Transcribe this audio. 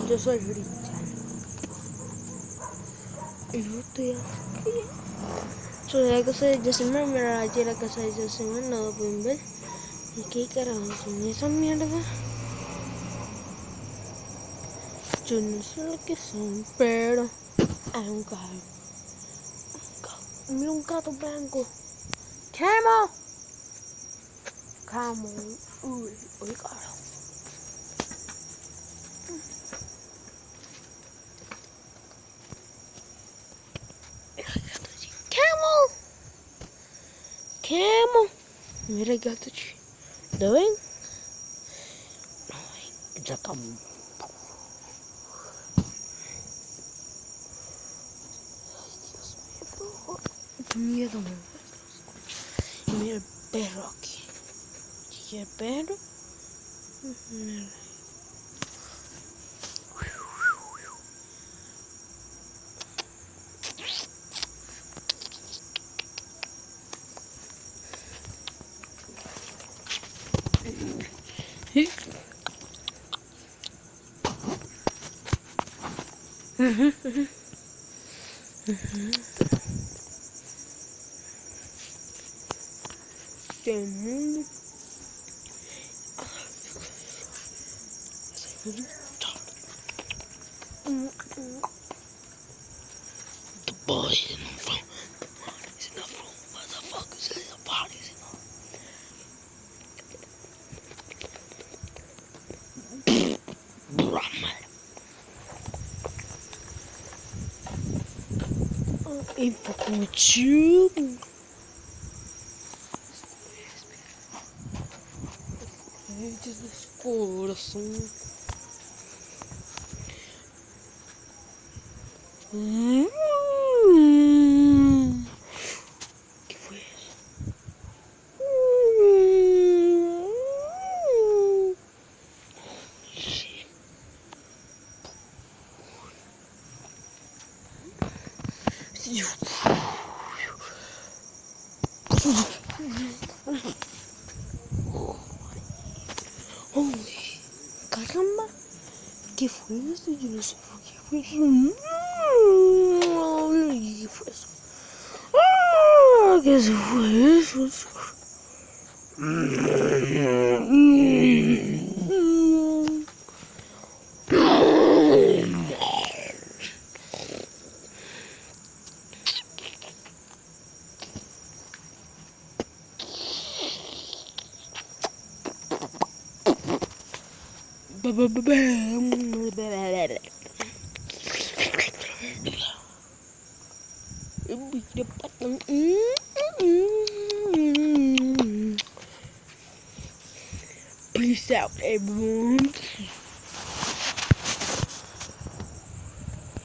Yo soy Richard. Y yo estoy aquí. Soy la casa de Josimar, mira allí la casa de Josimar, no lo pueden ver. ¿Y qué carajo son esas mierdas? Yo no sé lo que son, pero hay un carro. Mira un gato blanco. Camo. Camo. Uy, carajo. Camo. Camo. Mira el gato, chico. ¿Lo ven? No, ya estamos. Qué miedo, man. Y mira el perro aquí. ¿Y el perro? Mira. Qué mundo. The boy is not from. It's not from. What the fuck is it? The party is not. Brahma. E fucking tube. Desde coração. Que foi isso? Caramba, ¿qué fue eso? Yo no sé qué fue eso. ¿Qué fue eso? ¿Qué fue eso? Peace out, everyone.